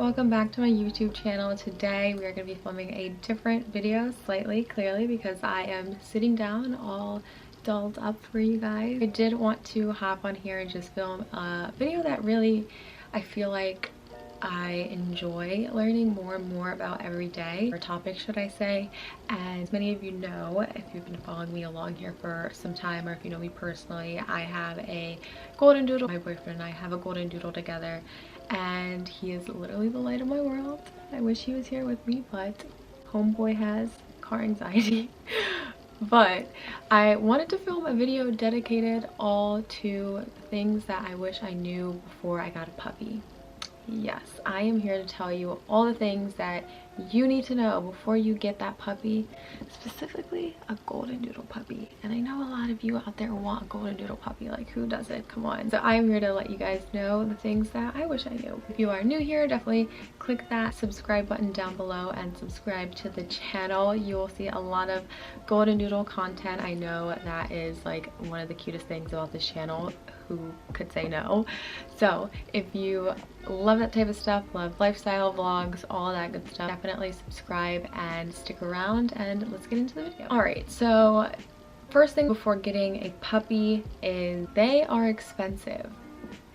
welcome back to my YouTube channel. Today we are going to be filming a different video, clearly, because I am sitting down all dolled up for you guys. I did want to hop on here and just film a video that really, I feel like I enjoy learning more and more about every day, or topic should I say. As many of you know, if you've been following me along here for some time, or if you know me personally, I have a golden doodle. My boyfriend and I have a golden doodle together, and he is literally the light of my world. I wish he was here with me, but homeboy has car anxiety. But I wanted to film a video dedicated all to things that I wish I knew before I got a puppy. Yes, I am here to tell you all the things that you need to know before you get that puppy, specifically a golden doodle puppy. And I know a lot of you out there want a golden doodle puppy, like who doesn't? Come on. So I'm here to let you guys know the things that I wish I knew. If you are new here, definitely click that subscribe button down below and subscribe to the channel. You will see a lot of golden doodle content. I know that is like one of the cutest things about this channel. Who could say no? So if you love that type of stuff, love lifestyle vlogs, all that good stuff, definitely subscribe and stick around, and let's get into the video. All right, so first thing before getting a puppy is they are expensive.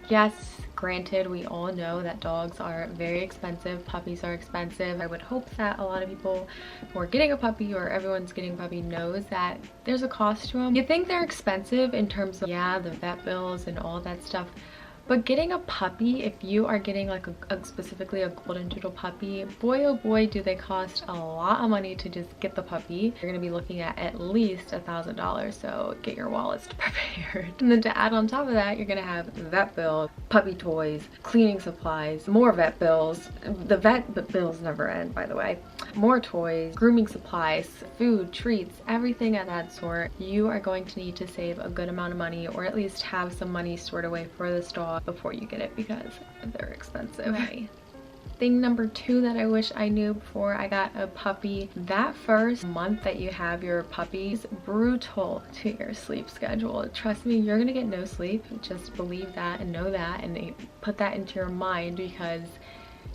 Yes, granted, we all know that dogs are very expensive, puppies are expensive. I would hope that a lot of people who are getting a puppy, or everyone's getting a puppy, knows that there's a cost to them. You think they're expensive in terms of, yeah, the vet bills and all that stuff. But getting a puppy, if you are getting like specifically a golden doodle puppy, boy oh boy do they cost a lot of money to just get the puppy. You're gonna be looking at least $1,000, so get your wallets prepared. And then to add on top of that, you're gonna have vet bills, puppy toys, cleaning supplies, more vet bills. The vet bills never end, by the way. More toys, grooming supplies, food, treats, everything of that sort. You are going to need to save a good amount of money, or at least have some money stored away for this dog before you get it, because they're expensive. Okay. Thing number two that I wish I knew before I got a puppy: that first month that you have your puppy is brutal to your sleep schedule. Trust me, you're gonna get no sleep. Just believe that and know that, and put that into your mind, because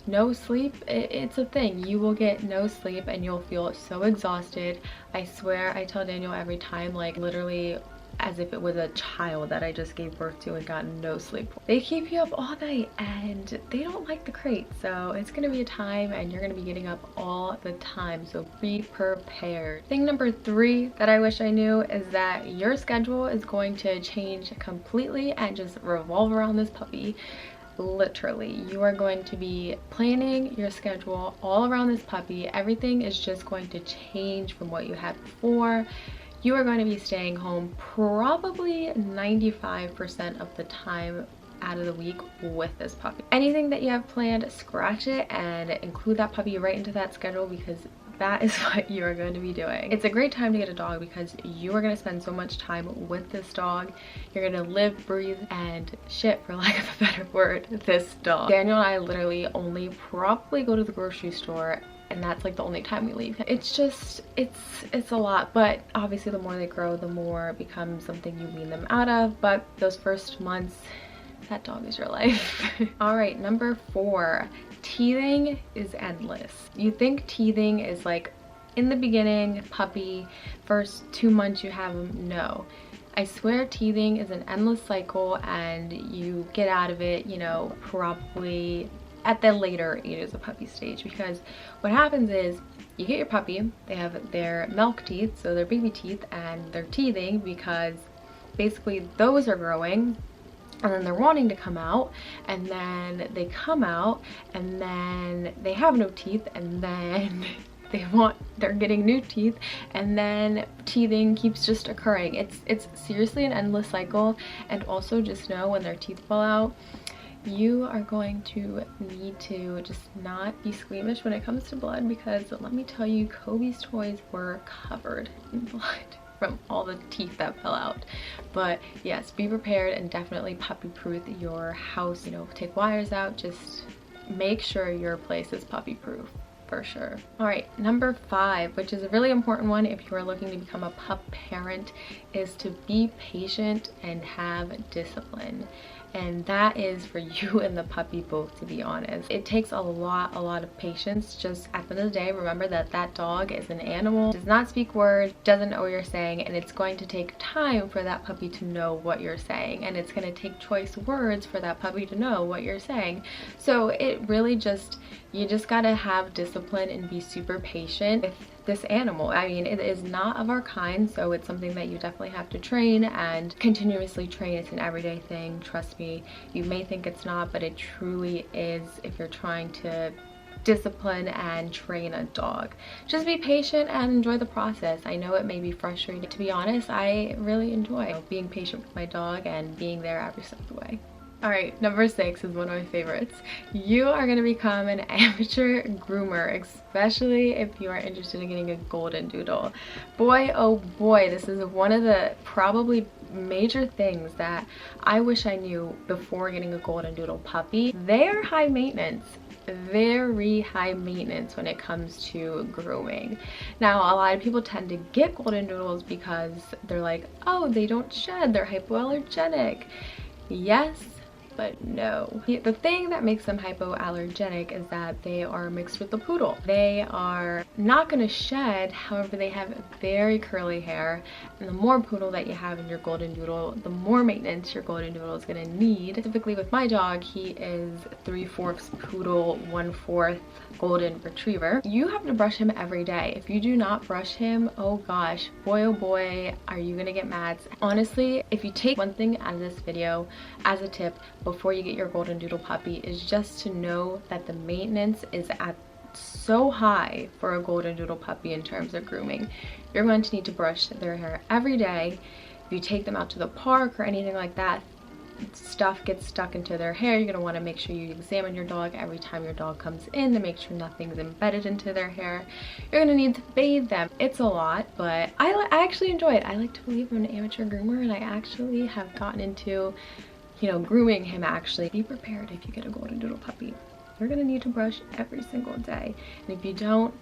no sleep, it's a thing. You will get no sleep and you'll feel so exhausted. I swear, I tell Daniel every time, like literally as if it was a child that I just gave birth to and got no sleep. They keep you up all night and they don't like the crate, so it's gonna be a time and you're gonna be getting up all the time, so be prepared. Thing number three that I wish I knew is that your schedule is going to change completely and just revolve around this puppy. Literally, you are going to be planning your schedule all around this puppy. Everything is just going to change from what you had before. You are going to be staying home probably 95% of the time out of the week with this puppy. Anything that you have planned, scratch it and include that puppy right into that schedule, because that is what you are going to be doing. It's a great time to get a dog because you are going to spend so much time with this dog. You're going to live, breathe, and shit, for lack of a better word, this dog. Daniel and I literally only probably go to the grocery store, and that's like the only time we leave. It's just, it's a lot, but obviously the more they grow, the more it becomes something you wean them out of. But those first months, that dog is your life. All right, number four, teething is endless. You think teething is like in the beginning, puppy, first 2 months you have them. No. I swear teething is an endless cycle, and you get out of it, you know, probably at the later ages of puppy stage. Because what happens is you get your puppy, they have their milk teeth, so their baby teeth, and they're teething because basically those are growing, and then they're wanting to come out, and then they come out, and then they have no teeth, and then they're getting new teeth, and then teething keeps just occurring. It's seriously an endless cycle. And also just know, when their teeth fall out, you are going to need to just not be squeamish when it comes to blood, because let me tell you, Kobe's toys were covered in blood from all the teeth that fell out. But yes, be prepared and definitely puppy proof your house. You know, take wires out, just make sure your place is puppy proof. For sure. All right, number five, which is a really important one if you are looking to become a pup parent, is to be patient and have discipline. and that is for you and the puppy both, to be honest. It takes a lot of patience. Just at the end of the day, remember that that dog is an animal, does not speak words, doesn't know what you're saying, and it's going to take time for that puppy to know what you're saying, and it's going to take choice words for that puppy to know what you're saying. So it really just, you just gotta have discipline and be super patient with this animal. I mean, it is not of our kind, so it's something that you definitely have to train and continuously train. It's an everyday thing, trust me. You may think it's not, but it truly is if you're trying to discipline and train a dog. Just be patient and enjoy the process. I know it may be frustrating. To be honest, I really enjoy being patient with my dog and being there every step of the way. All right, number 6 is one of my favorites. You are going to become an amateur groomer, especially if you are interested in getting a golden doodle. Boy, oh boy, this is one of the probably major things that I wish I knew before getting a golden doodle puppy. They are high maintenance. Very high maintenance when it comes to grooming. Now, a lot of people tend to get golden doodles because they're like, oh, they don't shed, they're hypoallergenic. Yes, but no. The thing that makes them hypoallergenic is that they are mixed with the poodle. They are not going to shed, however they have very curly hair, and the more poodle that you have in your golden doodle, the more maintenance your golden doodle is going to need. Typically with my dog, he is 3/4 poodle, 1/4 golden retriever. You have to brush him every day. If you do not brush him, oh gosh, boy oh boy, are you gonna get mad. Honestly, if you take one thing out of this video as a tip before you get your golden doodle puppy, is just to know that the maintenance is at so high for a golden doodle puppy in terms of grooming. You're going to need to brush their hair every day. If you take them out to the park or anything like that, stuff gets stuck into their hair. You're going to want to make sure you examine your dog every time your dog comes in to make sure nothing's embedded into their hair. You're going to need to bathe them. It's a lot, but I actually enjoy it. I like to believe I'm an amateur groomer, and I actually have gotten into, you know, grooming him actually. Be prepared if you get a golden doodle puppy. You're going to need to brush every single day, and if you don't,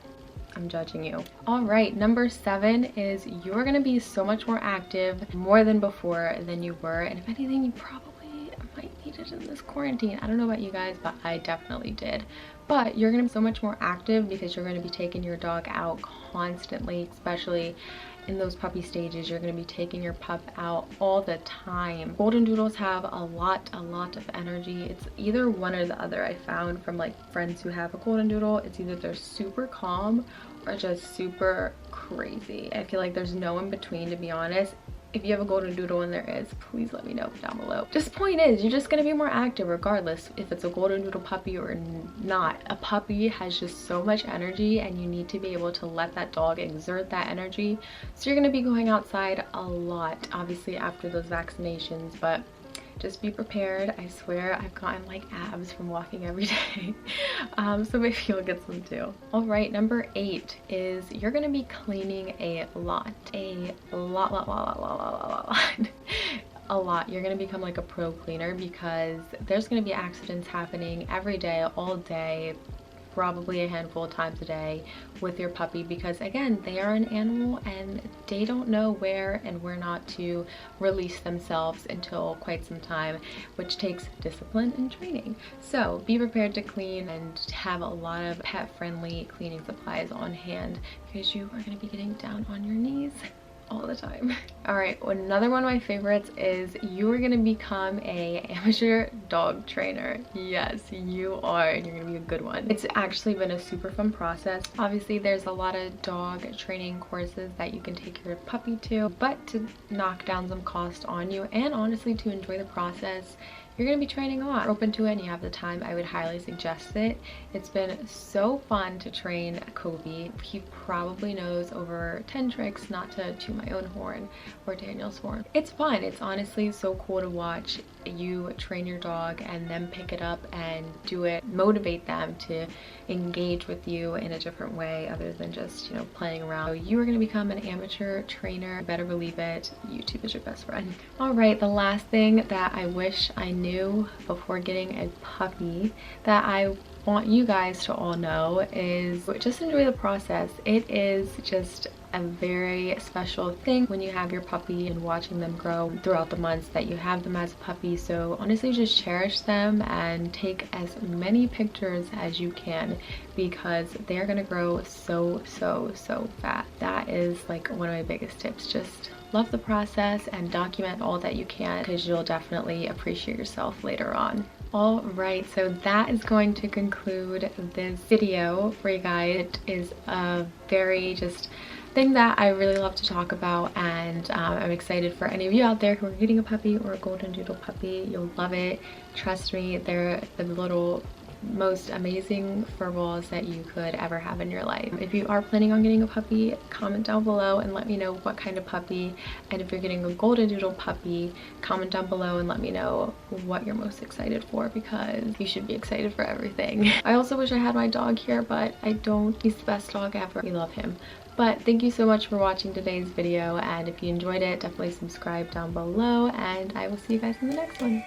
I'm judging you. All right, number 7 is you're gonna be so much more active, more than before than you were, and if anything, you probably might need it in this quarantine. I don't know about you guys, but I definitely did. But you're gonna be so much more active because you're gonna be taking your dog out constantly, especially in those puppy stages. You're going to be taking your pup out all the time. Golden doodles have a lot of energy. It's either one or the other. I found from like friends who have a golden doodle, it's either they're super calm or just super crazy. I feel like there's no in between, to be honest. If you have a golden doodle and there is, please let me know down below. Just point is, you're just going to be more active regardless if it's a golden doodle puppy or not. A puppy has just so much energy, and you need to be able to let that dog exert that energy. So you're going to be going outside a lot, obviously after those vaccinations, but just be prepared. I swear I've gotten like abs from walking every day. So maybe you'll get some too. All right, number 8 is you're gonna be cleaning a lot. A lot. You're gonna become like a pro cleaner because there's gonna be accidents happening every day, all day, probably a handful of times a day with your puppy, because again, they are an animal and they don't know where and where not to release themselves until quite some time, which takes discipline and training. So be prepared to clean and have a lot of pet-friendly cleaning supplies on hand, because you are going to be getting down on your knees all the time. All right, another one of my favorites is you are gonna become a amateur dog trainer. Yes, you are, and you're gonna be a good one. It's actually been a super fun process. Obviously, there's a lot of dog training courses that you can take your puppy to, but to knock down some cost on you and honestly to enjoy the process, you're going to be training a lot. If you're open to it and you have the time, I would highly suggest it. It's been so fun to train Kobe. He probably knows over 10 tricks, not to toot my own horn or Daniel's horn. It's fun. It's honestly so cool to watch you train your dog and then pick it up and do it, motivate them to engage with you in a different way other than just, you know, playing around. So you are going to become an amateur trainer. You better believe it. YouTube is your best friend. All right, the last thing that I wish I knew before getting a puppy that I want you guys to all know is just enjoy the process. It is just a very special thing when you have your puppy and watching them grow throughout the months that you have them as a puppy. So honestly, just cherish them and take as many pictures as you can, because they're gonna grow so fast. That is like one of my biggest tips. Just love the process and document all that you can, because you'll definitely appreciate yourself later on. All right, so that is going to conclude this video for you guys. It is a very just thing that I really love to talk about, and I'm excited for any of you out there who are getting a puppy or a golden doodle puppy. You'll love it. Trust me, they're the little most amazing fur balls that you could ever have in your life. If you are planning on getting a puppy, comment down below and let me know what kind of puppy. And if you're getting a golden doodle puppy, comment down below and let me know what you're most excited for, because you should be excited for everything. I also wish I had my dog here, but I don't. He's the best dog ever. We love him. But thank you so much for watching today's video, and if you enjoyed it, definitely subscribe down below, and I will see you guys in the next one.